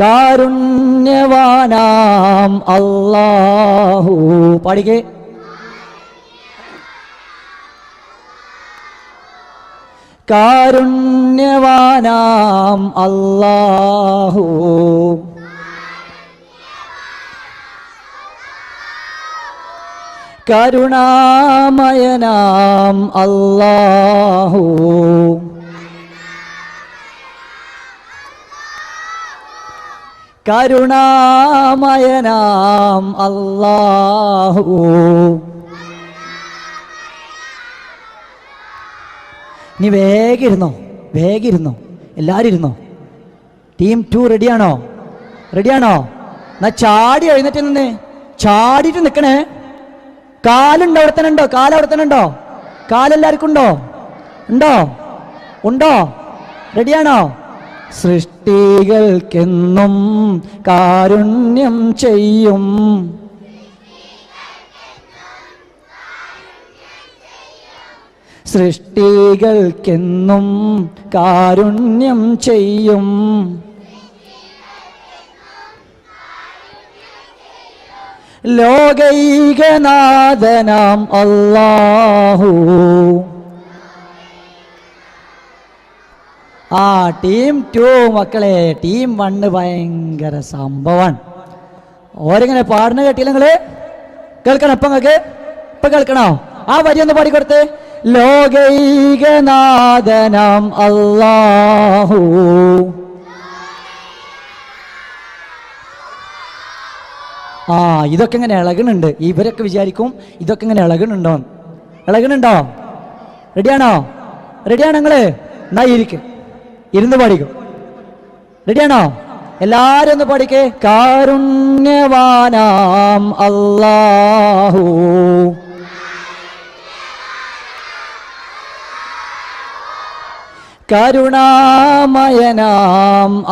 കാരുണ്യവാനാം അല്ലാഹു. പാടിക്കേ. കാരുണ്യവാനാം അല്ലാഹു കരുണാമയനാം അല്ലാഹു കരുണാമയനാം അല്ലാഹു. നീ വേഗം ഇരുന്നോ, വേഗം ഇരുന്നോ, എല്ലാവരും ഇരുന്നോ. ടീം 2 റെഡിയാണോ? റെഡിയാണോ? എന്നാ ചാടി എഴുന്നേറ്റ് നിന്ന്, ചാടിയിട്ട് നിൽക്കണേ. കാലുണ്ടോ? അവിടെ തന്നെ ഉണ്ടോ? കാല് അവിടെ തന്നെ ഉണ്ടോ? കാലെല്ലാവർക്കും ഉണ്ടോ? ഉണ്ടോ? ഉണ്ടോ? റെഡിയാണോ? സൃഷ്ടികൾക്കെന്നും കാരുണ്യം ചെയ്യും, സൃഷ്ടികൾക്കെന്നും കാരുണ്യം ചെയ്യും, ലോകൈകനാഥനാം അല്ലാഹു. ആ ടീം 2 മക്കളെ, ടീം 1 ഭയങ്കര സംഭവമാണ്. ഓരെങ്ങനെ പാടുന്ന കേട്ടില്ല നിങ്ങള്? കേൾക്കണം ഇപ്പൊ? നിങ്ങൾക്ക് ഇപ്പൊ കേൾക്കണോ? ആ വരി ഒന്ന് പാടിക്കൊടുത്ത്. ലോകൈകനാഥനാം അല്ലാഹു. ആ ഇതൊക്കെ ഇങ്ങനെ ഇളകണുണ്ട്. ഇവരൊക്കെ വിചാരിക്കും ഇതൊക്കെ ഇങ്ങനെ ഇളകണുണ്ടോ. ഇളകണുണ്ടോ? റെഡിയാണോ? റെഡിയാണോ നിങ്ങള്? എന്നാ ഇരിക്കും, ഇരുന്ന് പാടിക്കും. റെഡിയാണോ? എല്ലാരും ഒന്ന് പാടിക്കേ. കാരുണ്യവാനാം അല്ലാഹു കരുണാമയനാം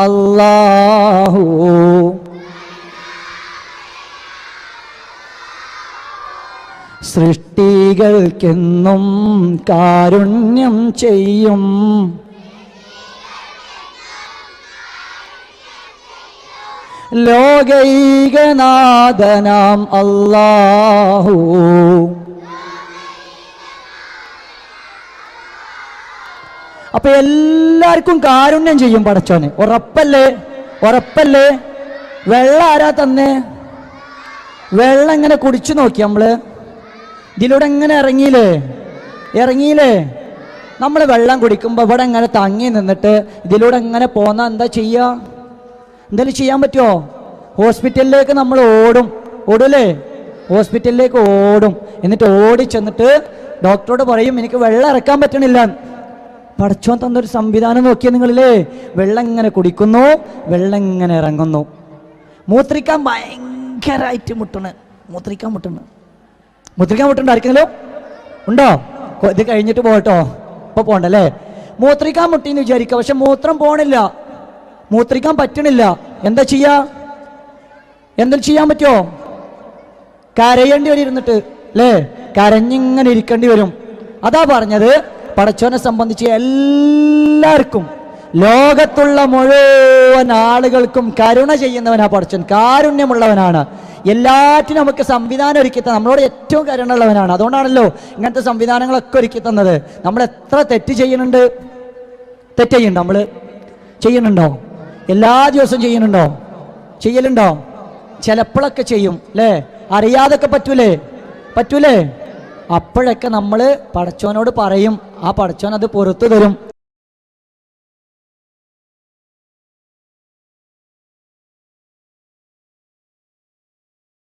അല്ലാഹു സൃഷ്ടികൾക്കെന്നും കാരുണ്യം ചെയ്യും, ലോകൈകനാഥനാം അല്ലാഹു. അപ്പൊ എല്ലാവർക്കും കാരുണ്യം ചെയ്യും പടച്ചോന്. ഉറപ്പല്ലേ? ഉറപ്പല്ലേ? വെള്ളം ആരാ തന്നെ? വെള്ളം ഇങ്ങനെ കുടിച്ചു നോക്കി നമ്മള്. ഇതിലൂടെ എങ്ങനെ ഇറങ്ങിയില്ലേ? ഇറങ്ങിയില്ലേ? നമ്മൾ വെള്ളം കുടിക്കുമ്പോൾ ഇവിടെ ഇങ്ങനെ തങ്ങി നിന്നിട്ട് ഇതിലൂടെ എങ്ങനെ പോന്നാ എന്താ ചെയ്യുക? എന്തായാലും ചെയ്യാൻ പറ്റുമോ? ഹോസ്പിറ്റലിലേക്ക് നമ്മൾ ഓടും, ഓടൂലേ? ഹോസ്പിറ്റലിലേക്ക് ഓടും. എന്നിട്ട് ഓടി ചെന്നിട്ട് ഡോക്ടറോട് പറയും എനിക്ക് വെള്ളം ഇറക്കാൻ പറ്റണില്ല. പടച്ചോൻ തന്നൊരു സംവിധാനം നോക്കിയാൽ നിങ്ങളില്ലേ? വെള്ളം ഇങ്ങനെ കുടിക്കുന്നു, വെള്ളം ഇങ്ങനെ ഇറങ്ങുന്നു. മൂത്രിക്കാൻ ഭയങ്കരമായിട്ട് മുട്ടണ്, മൂത്രിക്കാൻ മുട്ടണ്. മൂത്രിക്കാൻ മുട്ടുണ്ടോ ആർക്കെങ്കിലും? ഉണ്ടോ? ഇത് കഴിഞ്ഞിട്ട് പോകട്ടോ, ഇപ്പൊ പോണ്ടല്ലേ. മൂത്രിക്കാൻ മുട്ടിന്ന് വിചാരിക്കുക, പക്ഷെ മൂത്രം പോണില്ല, മൂത്രിക്കാൻ പറ്റണില്ല. എന്താ ചെയ്യാ? എന്തെങ്കിലും ചെയ്യാൻ പറ്റുമോ? കരയേണ്ടി വരും ഇരുന്നിട്ട്, അല്ലേ? കരഞ്ഞിങ്ങനെ ഇരിക്കേണ്ടി വരും. അതാ പറഞ്ഞത്, പടച്ചോനെ സംബന്ധിച്ച് എല്ലാവർക്കും, ലോകത്തുള്ള മുഴുവൻ ആളുകൾക്കും കരുണ ചെയ്യുന്നവനാ പടച്ചോൻ. കാരുണ്യമുള്ളവനാണ്. എല്ലാറ്റിനും നമുക്ക് സംവിധാനം ഒരുക്കി തന്നെ. നമ്മളോട് ഏറ്റവും കരുണയുള്ളവനാണ്. അതുകൊണ്ടാണല്ലോ ഇങ്ങനത്തെ സംവിധാനങ്ങളൊക്കെ ഒരുക്കി തന്നത്. നമ്മൾ എത്ര തെറ്റ് ചെയ്യുന്നുണ്ട്? തെറ്റ് ചെയ്യുന്നുണ്ടോ? നമ്മൾ ചെയ്യുന്നുണ്ടോ? എല്ലാ ദിവസവും ചെയ്യുന്നുണ്ടോ? ചെയ്യലുണ്ടോ? ചിലപ്പോഴൊക്കെ ചെയ്യും, അല്ലേ? അറിയാതൊക്കെ പറ്റൂലേ? പറ്റൂലേ? അപ്പോഴൊക്കെ നമ്മൾ പടച്ചോനോട് പറയും, ആ പടച്ചോൻ അത് പുറത്തു തരും.